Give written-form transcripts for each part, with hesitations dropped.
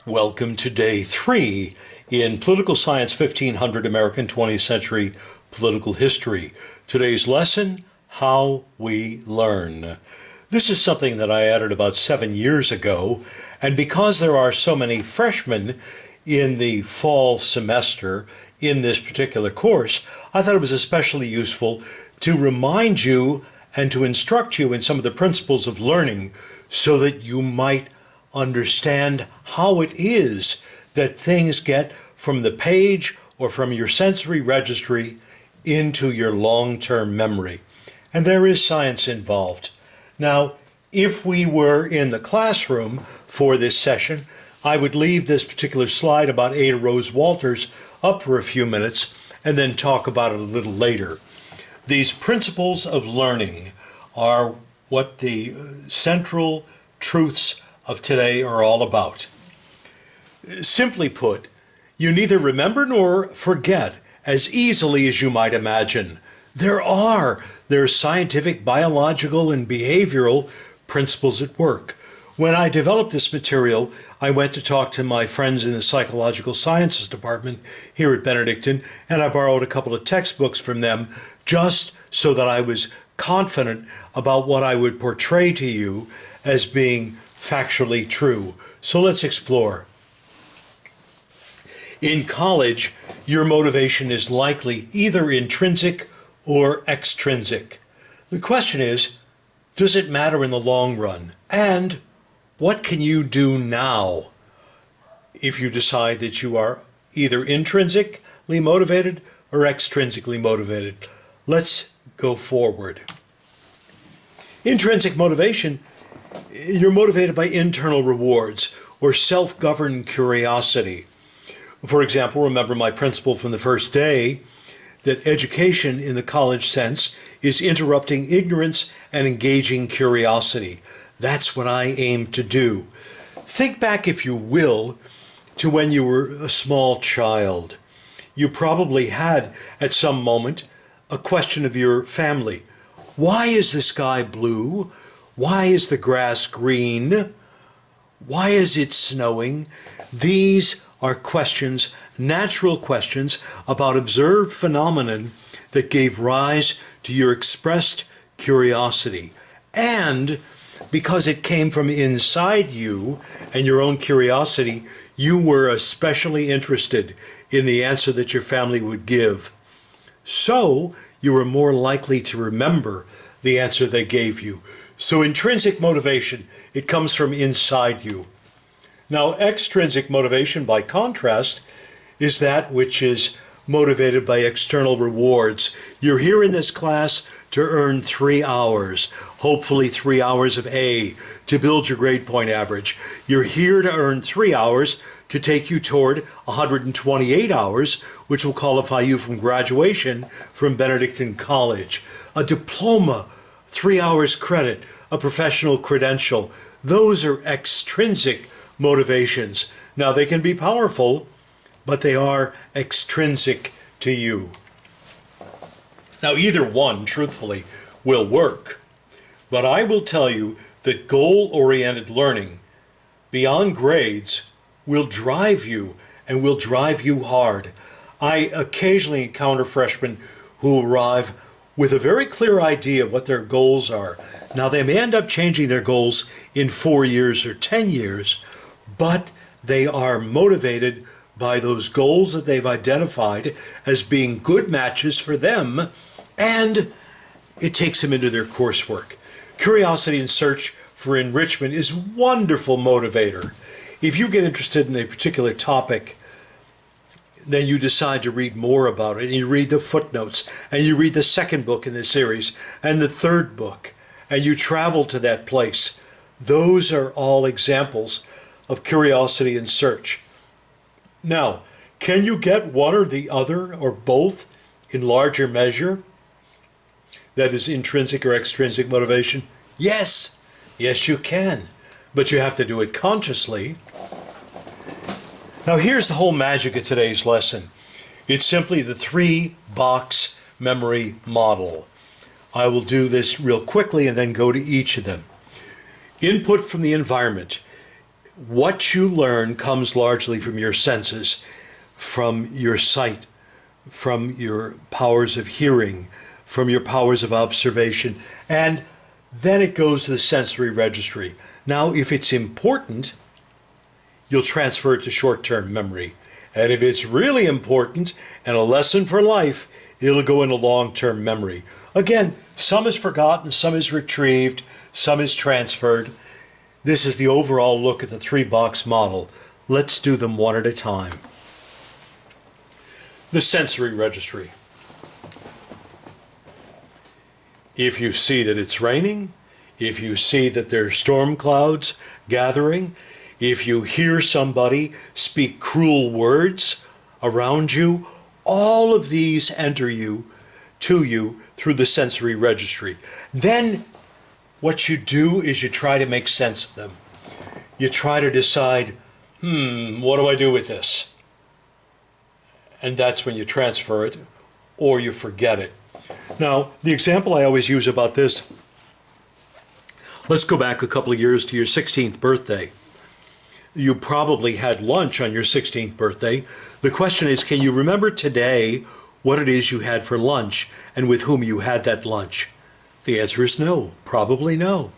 Welcome to day 3 in Political Science 1500 American 20th Century Political History. Today's lesson, How We Learn. This is something that I added about 7 years ago, and because there are so many freshmen in the fall semester in this particular course, I thought it was especially useful to remind you and to instruct you in some of the principles of learning so that you might understand how it is that things get from the page or from your sensory registry into your long-term memory. And there is science involved. Now, if we were in the classroom for this session, I would leave this particular slide about Ada Rose Walters up for a few minutes and then talk about it a little later. These principles of learning are what the central truths of today are all about. Simply put, you neither remember nor forget as easily as you might imagine. There's scientific, biological, and behavioral principles at work. When I developed this material, I went to talk to my friends in the Psychological Sciences Department here at Benedictine, and I borrowed a couple of textbooks from them just so that I was confident about what I would portray to you as being factually true. So let's explore. In college, your motivation is likely either intrinsic or extrinsic. The question is, does it matter in the long run? And what can you do now if you decide that you are either intrinsically motivated or extrinsically motivated? Let's go forward. Intrinsic motivation, you're motivated by internal rewards or self-governed curiosity. For example, remember my principle from the first day that education in the college sense is interrupting ignorance and engaging curiosity. That's what I aim to do. Think back, if you will, to when you were a small child. You probably had, at some moment, a question of your family. Why is the sky blue? Why is the grass green? Why is it snowing? These are questions, natural questions about observed phenomenon that gave rise to your expressed curiosity. And because it came from inside you and your own curiosity, you were especially interested in the answer that your family would give. So you were more likely to remember the answer they gave you. So intrinsic motivation, it comes from inside you. Now, extrinsic motivation, by contrast, is that which is motivated by external rewards. You're here in this class to earn 3 hours, hopefully 3 hours of A, to build your grade point average. You're here to earn 3 hours to take you toward 128 hours, which will qualify you from graduation from Benedictine College. A diploma, 3 hours credit, a professional credential. Those are extrinsic motivations. Now, they can be powerful, but they are extrinsic to you. Now, either one, truthfully, will work. But I will tell you that goal-oriented learning, beyond grades, will drive you and will drive you hard. I occasionally encounter freshmen who arrive with a very clear idea of what their goals are. Now, they may end up changing their goals in 4 years or 10 years, but they are motivated by those goals that they've identified as being good matches for them, and it takes them into their coursework. Curiosity and search for enrichment is a wonderful motivator. If you get interested in a particular topic, then you decide to read more about it, and you read the footnotes, and you read the second book in the series, and the third book, and you travel to that place. Those are all examples of curiosity and search. Now, can you get one or the other or both in larger measure? That is intrinsic or extrinsic motivation? Yes, yes you can, but you have to do it consciously. Now here's the whole magic of today's lesson. It's simply the 3-box memory model. I will do this real quickly and then go to each of them. Input from the environment. what you learn comes largely from your senses, from your sight, from your powers of hearing, from your powers of observation, and then it goes to the sensory registry. Now, if it's important, you'll transfer it to short-term memory. And if it's really important and a lesson for life, it'll go into long-term memory. Again, some is forgotten, some is retrieved, some is transferred. This is the overall look at the three-box model. Let's do them one at a time. The sensory registry. If you see that it's raining, if you see that there's storm clouds gathering, if you hear somebody speak cruel words around you, all of these enter to you through the sensory registry. Then what you do is you try to make sense of them. You try to decide, what do I do with this? And that's when you transfer it or you forget it. Now, the example I always use about this, let's go back a couple of years to your 16th birthday. You probably had lunch on your 16th birthday. The question is, can you remember today what it is you had for lunch and with whom you had that lunch? The answer is no, probably no.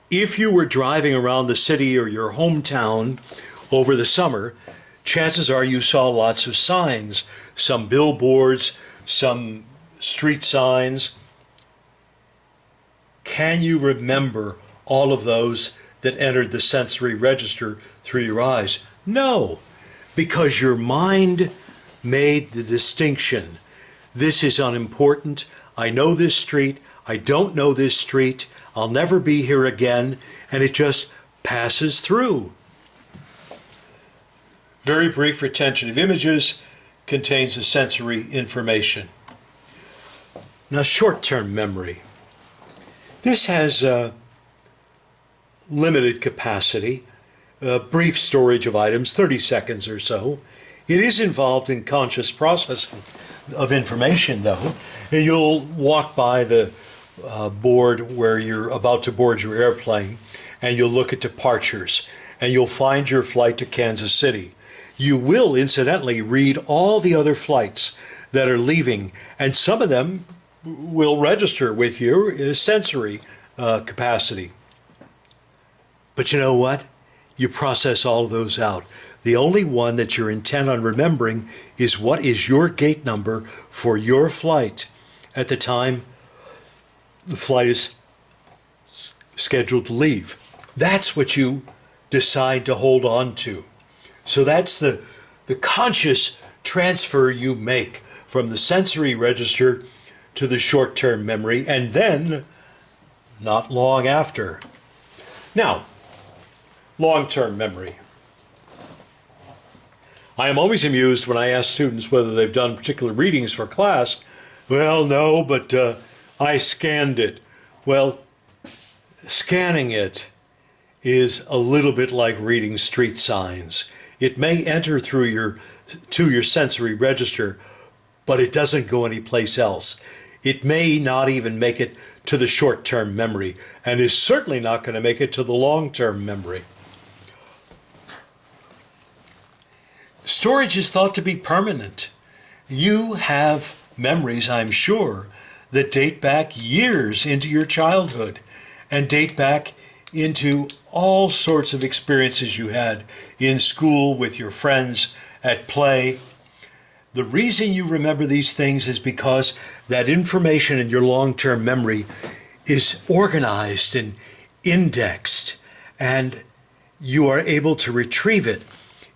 If you were driving around the city or your hometown over the summer, chances are you saw lots of signs, some billboards, some street signs. Can you remember all of those that entered the sensory register through your eyes? No, because your mind made the distinction. This is unimportant. I know this street. I don't know this street. I'll never be here again. And it just passes through. Very brief retention of images contains the sensory information. Now, short-term memory. This has limited capacity, brief storage of items, 30 seconds or so. It is involved in conscious processing of information, though. You'll walk by the board where you're about to board your airplane, and you'll look at departures, and you'll find your flight to Kansas City. You will, incidentally, read all the other flights that are leaving, and some of them will register with your sensory capacity. But you know what? You process all of those out. The only one that you're intent on remembering is what is your gate number for your flight at the time the flight is scheduled to leave. That's what you decide to hold on to. So that's the conscious transfer you make from the sensory register to the short-term memory, and then not long after. Now, long-term memory. I am always amused when I ask students whether they've done particular readings for class. Well, no, but I scanned it. Well, scanning it is a little bit like reading street signs. It may enter through to your sensory register, but it doesn't go anyplace else. It may not even make it to the short-term memory, and is certainly not going to make it to the long-term memory. Storage is thought to be permanent. You have memories, I'm sure, that date back years into your childhood and date back into all sorts of experiences you had in school, with your friends, at play. The reason you remember these things is because that information in your long-term memory is organized and indexed, and you are able to retrieve it.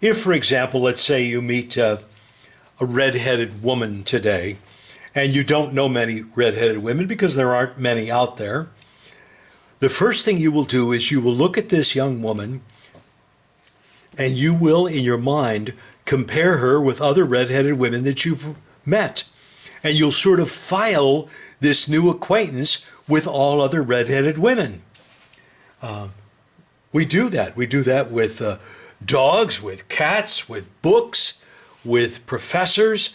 If, for example, let's say you meet a red-headed woman today, and you don't know many red-headed women because there aren't many out there, the first thing you will do is you will look at this young woman, and you will, in your mind, compare her with other red-headed women that you've met. And you'll sort of file this new acquaintance with all other red-headed women. We do that. We do that with dogs, with cats, with books, with professors.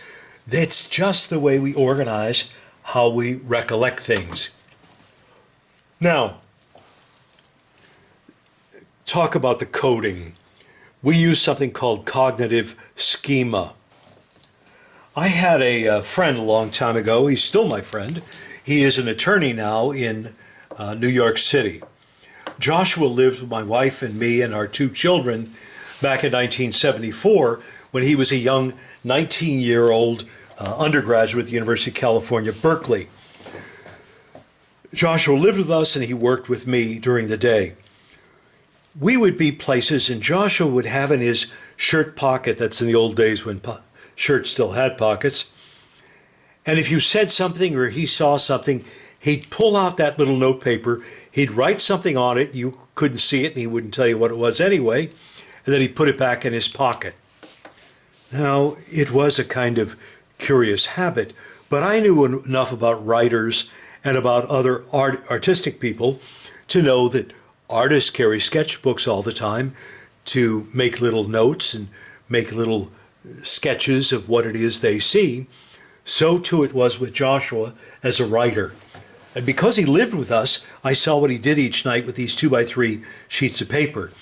That's just the way we organize how we recollect things. Now, talk about the coding. We use something called cognitive schema. I had a friend a long time ago. He's still my friend. He is an attorney now in New York City. Joshua lived with my wife and me and our two children back in 1974 when he was a young 19-year-old undergraduate at the University of California, Berkeley. Joshua lived with us and he worked with me during the day. We would be places and Joshua would have in his shirt pocket, that's in the old days when shirts still had pockets, and if you said something or he saw something, he'd pull out that little note paper, he'd write something on it, you couldn't see it and he wouldn't tell you what it was anyway, and then he'd put it back in his pocket. Now, it was a kind of curious habit, but I knew enough about writers and about other artistic people to know that artists carry sketchbooks all the time to make little notes and make little sketches of what it is they see. So too it was with Joshua as a writer. And because he lived with us, I saw what he did each night with these 2x3 sheets of paper.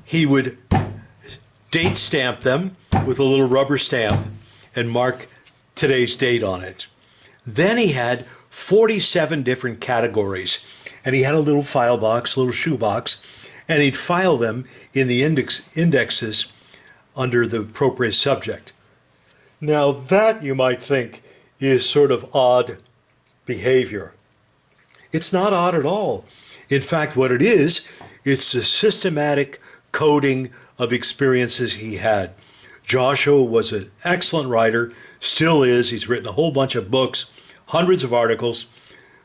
He would date stamp them with a little rubber stamp and mark today's date on it. Then he had 47 different categories, and he had a little file box, a little shoe box, and he'd file them in the indexes under the appropriate subject. Now that, you might think, is sort of odd behavior. It's not odd at all. In fact, what it is, it's a systematic coding of experiences he had. Joshua was an excellent writer, still is. He's written a whole bunch of books, hundreds of articles,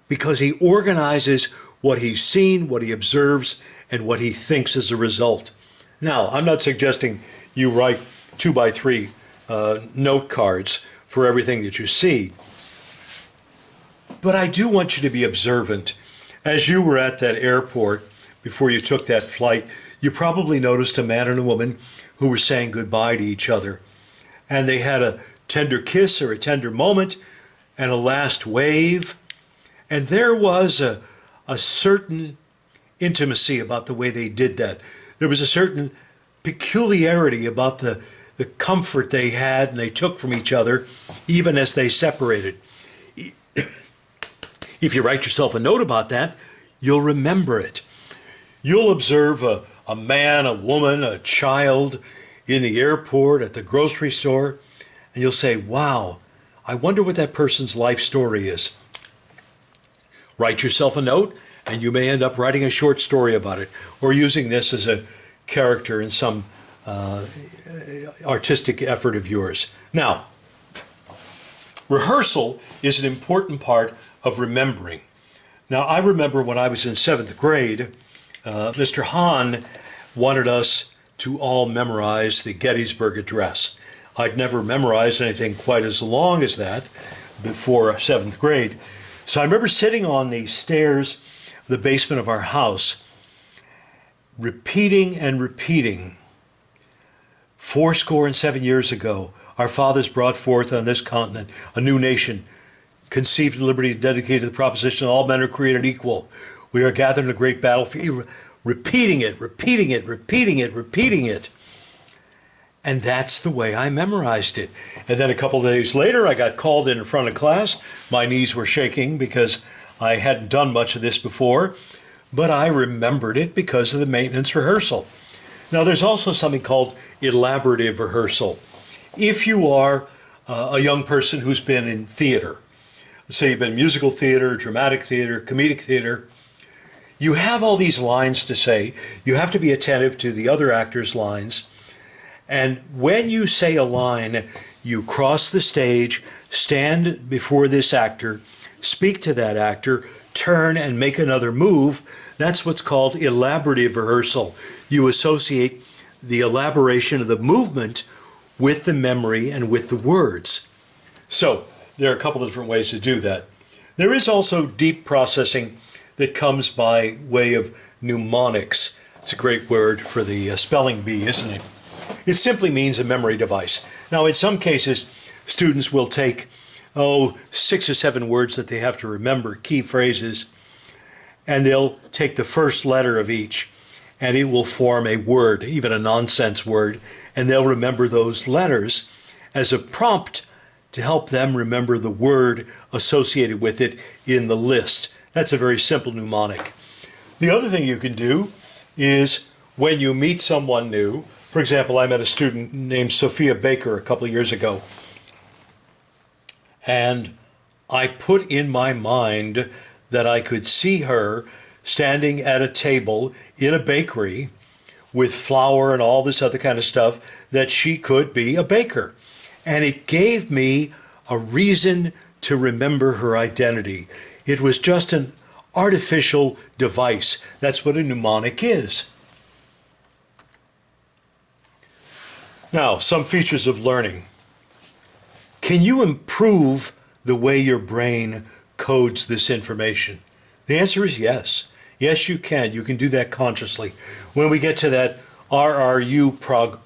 because he organizes what he's seen, what he observes, and what he thinks as a result. Now, I'm not suggesting you write 2x3 note cards for everything that you see, but I do want you to be observant. As you were at that airport before you took that flight, you probably noticed a man and a woman who were saying goodbye to each other. And they had a tender kiss or a tender moment and a last wave. And there was a certain intimacy about the way they did that. There was a certain peculiarity about the comfort they had and they took from each other, even as they separated. If you write yourself a note about that, you'll remember it. You'll observe a man, a woman, a child in the airport, at the grocery store, and you'll say, wow, I wonder what that person's life story is. Write yourself a note, and you may end up writing a short story about it, or using this as a character in some artistic effort of yours. Now, rehearsal is an important part of remembering. Now, I remember when I was in 7th grade, Mr. Hahn wanted us to all memorize the Gettysburg Address. I'd never memorized anything quite as long as that before 7th grade. So I remember sitting on the stairs of the basement of our house, repeating and repeating, 77 years ago, our fathers brought forth on this continent a new nation, conceived in liberty, dedicated to the proposition that all men are created equal. We are gathered in a great battlefield, repeating it, repeating it, repeating it, repeating it. And that's the way I memorized it. And then a couple of days later, I got called in front of class. My knees were shaking because I hadn't done much of this before, but I remembered it because of the maintenance rehearsal. Now, there's also something called elaborative rehearsal. If you are a young person who's been in theater, let's say you've been in musical theater, dramatic theater, comedic theater, you have all these lines to say. You have to be attentive to the other actors' lines. And when you say a line, you cross the stage, stand before this actor, speak to that actor, turn and make another move. That's what's called elaborative rehearsal. You associate the elaboration of the movement with the memory and with the words. So there are a couple of different ways to do that. There is also deep processing that comes by way of mnemonics. It's a great word for the spelling bee, isn't it? It simply means a memory device. Now, in some cases, students will take, 6 or 7 words that they have to remember, key phrases, and they'll take the first letter of each, and it will form a word, even a nonsense word, and they'll remember those letters as a prompt to help them remember the word associated with it in the list. That's a very simple mnemonic. The other thing you can do is when you meet someone new, for example, I met a student named Sophia Baker a couple of years ago, and I put in my mind that I could see her standing at a table in a bakery with flour and all this other kind of stuff, that she could be a baker. And it gave me a reason to remember her identity. It was just an artificial device. That's what a mnemonic is. Now, some features of learning. Can you improve the way your brain codes this information? The answer is yes. Yes, you can. You can do that consciously. When we get to that RRU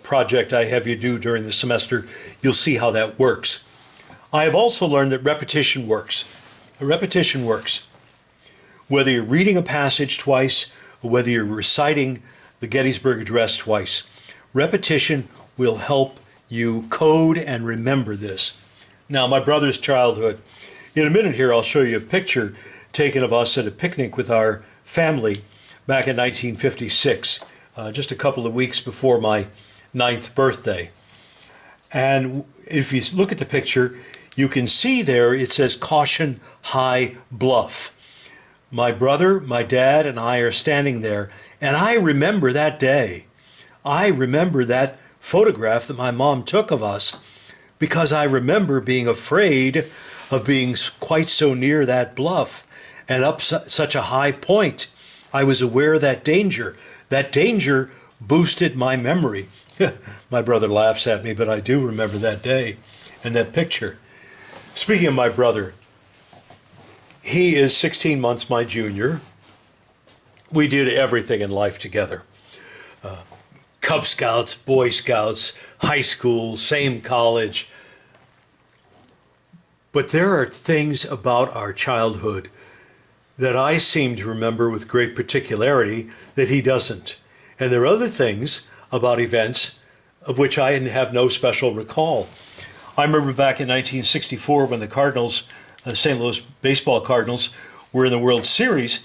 project I have you do during the semester, you'll see how that works. I have also learned that repetition works. Repetition works. Whether you're reading a passage twice or whether you're reciting the Gettysburg Address twice, repetition will help you code and remember this. Now, my brother's childhood. In a minute here, I'll show you a picture taken of us at a picnic with our family back in 1956, just a couple of weeks before my 9th birthday. And if you look at the picture, you can see there it says Caution High Bluff. My brother, my dad, and I are standing there, and I remember that day. I remember that photograph that my mom took of us because I remember being afraid of being quite so near that bluff and up such a high point. I was aware of that danger. That danger boosted my memory. My brother laughs at me, but I do remember that day and that picture. Speaking of my brother, he is 16 months my junior. We did everything in life together. Cub Scouts, Boy Scouts, high school, same college. But there are things about our childhood that I seem to remember with great particularity that he doesn't. And there are other things about events of which I have no special recall. I remember back in 1964 when the Cardinals, the St. Louis baseball Cardinals, were in the World Series.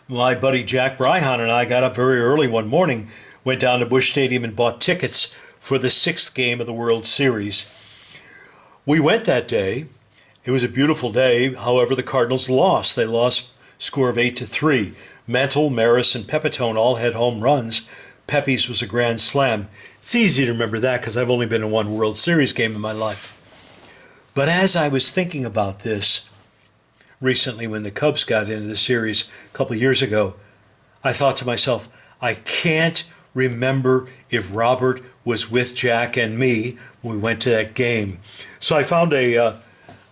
My buddy Jack Bryhan and I got up very early one morning, went down to Busch Stadium and bought tickets for the 6th game of the World Series. We went that day. It was a beautiful day. However, the Cardinals lost. They lost score of 8-3. Mantle, Maris, and Pepitone all had home runs. Pepe's was a grand slam. It's easy to remember that because I've only been in one World Series game in my life. But as I was thinking about this recently when the Cubs got into the series a couple of years ago, I thought to myself, I can't remember if Robert was with Jack and me when we went to that game. So I found a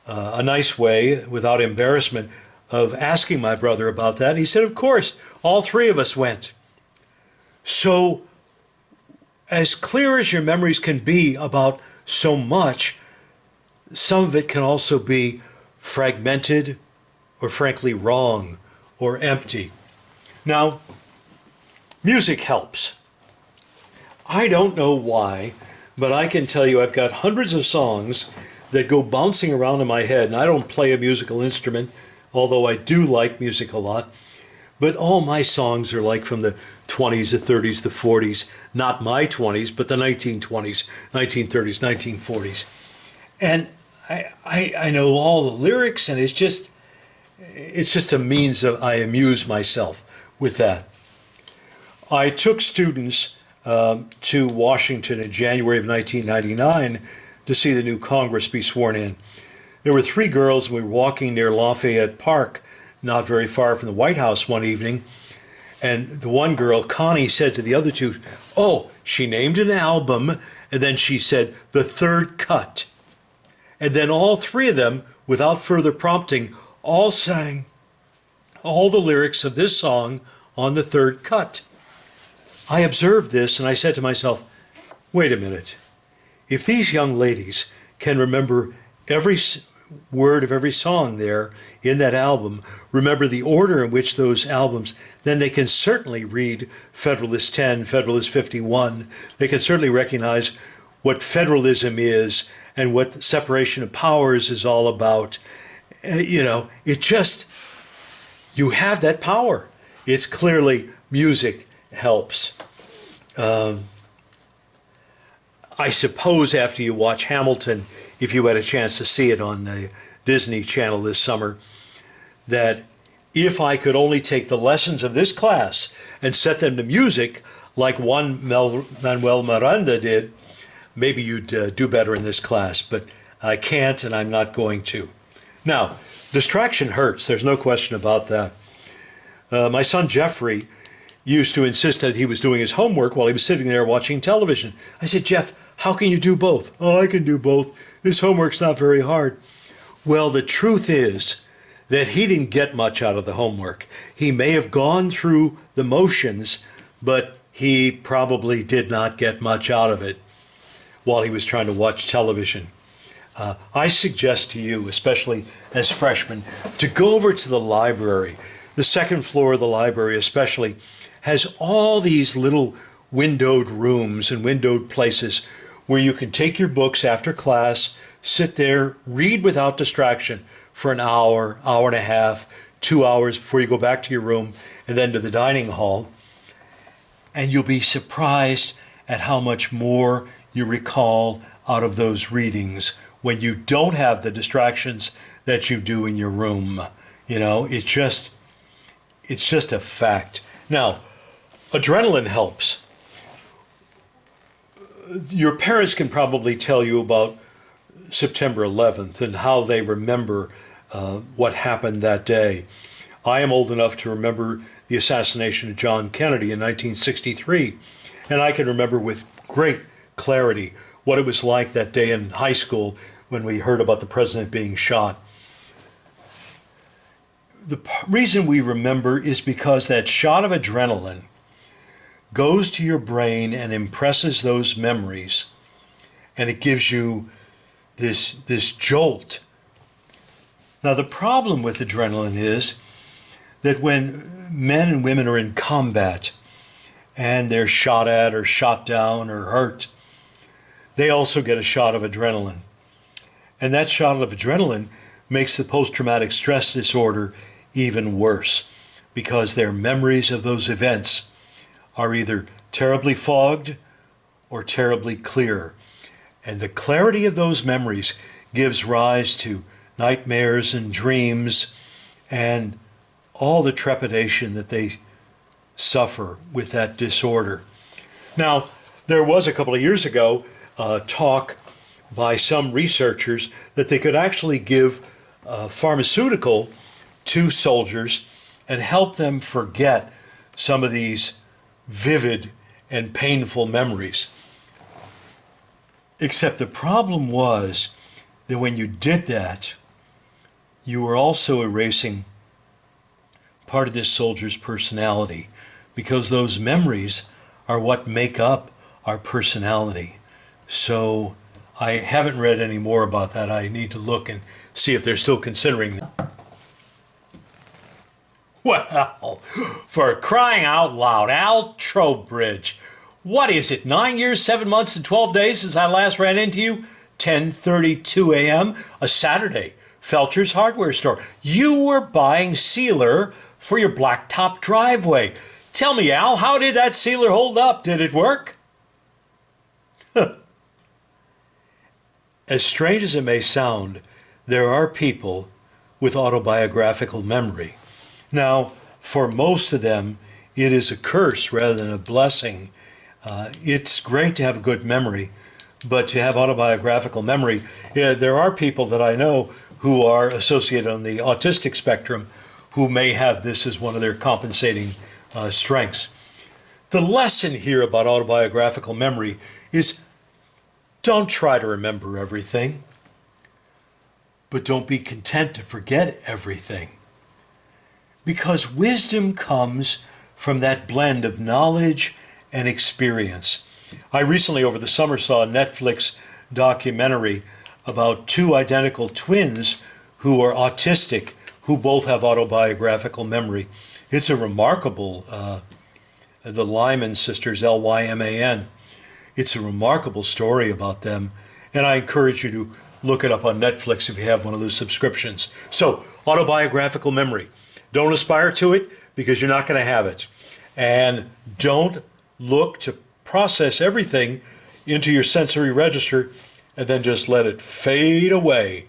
nice way, without embarrassment, of asking my brother about that. He said, of course, all three of us went. So as clear as your memories can be about so much, some of it can also be fragmented or frankly wrong or empty. Now, music helps. I don't know why, but I can tell you I've got hundreds of songs that go bouncing around in my head, and I don't play a musical instrument, although I do like music a lot. But all my songs are like from the 20s, the 30s, the 40s, not my 20s, but the 1920s, 1930s, 1940s. And I know all the lyrics, and it's just a means of, I amuse myself with that. I took students to Washington in January of 1999 to see the new Congress be sworn in. There were 3 girls, and we were walking near Lafayette Park, not very far from the White House one evening, and the one girl, Connie, said to the other 2, oh, she named an album, and then she said, The Third Cut. And then all 3 of them, without further prompting, all sang all the lyrics of this song on The Third Cut. I observed this and I said to myself, wait a minute. If these young ladies can remember every word of every song there in that album, remember the order in which those albums, then they can certainly read Federalist 10, Federalist 51. They can certainly recognize what federalism is and what the separation of powers is all about. It just, you have that power. It's clearly music helps. I suppose after you watch Hamilton, if you had a chance to see it on the Disney Channel this summer, that if I could only take the lessons of this class and set them to music like Juan Manuel Miranda did, maybe you'd do better in this class, but I can't and I'm not going to. Now, distraction hurts, there's no question about that. My son Jeffrey used to insist that he was doing his homework while he was sitting there watching television. I said, Jeff, how can you do both? Oh, I can do both. This homework's not very hard. Well, the truth is that he didn't get much out of the homework. He may have gone through the motions, but he probably did not get much out of it while he was trying to watch television. I suggest to you, especially as freshmen, to go over to the library. The second floor of the library especially has all these little windowed rooms and windowed places where you can take your books after class, sit there, read without distraction for an hour, hour and a half, 2 hours before you go back to your room and then to the dining hall. And you'll be surprised at how much more you recall out of those readings when you don't have the distractions that you do in your room. It's just a fact. Now, adrenaline helps. Your parents can probably tell you about September 11th and how they remember what happened that day. I am old enough to remember the assassination of John Kennedy in 1963, and I can remember with great clarity what it was like that day in high school when we heard about the president being shot. The reason we remember is because that shot of adrenaline goes to your brain and impresses those memories, and it gives you this jolt. Now, the problem with adrenaline is that when men and women are in combat and they're shot at or shot down or hurt, they also get a shot of adrenaline. And that shot of adrenaline makes the post-traumatic stress disorder even worse because their memories of those events are either terribly fogged or terribly clear. And the clarity of those memories gives rise to nightmares and dreams and all the trepidation that they suffer with that disorder. Now, there was a couple of years ago talk by some researchers that they could actually give pharmaceutical to soldiers and help them forget some of these vivid and painful memories. Except the problem was that when you did that, you were also erasing part of this soldier's personality, because those memories are what make up our personality. So I haven't read any more about that. I need to look and see if they're still considering that. Well, for crying out loud, Al Trowbridge, what is it, 9 years, 7 months, and 12 days since I last ran into you? 10:32 a.m., a Saturday, Felcher's hardware store. You were buying sealer for your blacktop driveway. Tell me, Al, how did that sealer hold up? Did it work? As strange as it may sound, there are people with autobiographical memory. Now, for most of them, it is a curse rather than a blessing. It's great to have a good memory, but to have autobiographical memory, there are people that I know who are associated on the autistic spectrum who may have this as one of their compensating strengths. The lesson here about autobiographical memory is don't try to remember everything, but don't be content to forget everything. Because wisdom comes from that blend of knowledge and experience. I recently, over the summer, saw a Netflix documentary about two identical twins who are autistic, who both have autobiographical memory. It's a remarkable, the Lyman sisters, Lyman. It's a remarkable story about them, and I encourage you to look it up on Netflix if you have one of those subscriptions. So, autobiographical memory. Don't aspire to it because you're not going to have it. And don't look to process everything into your sensory register and then just let it fade away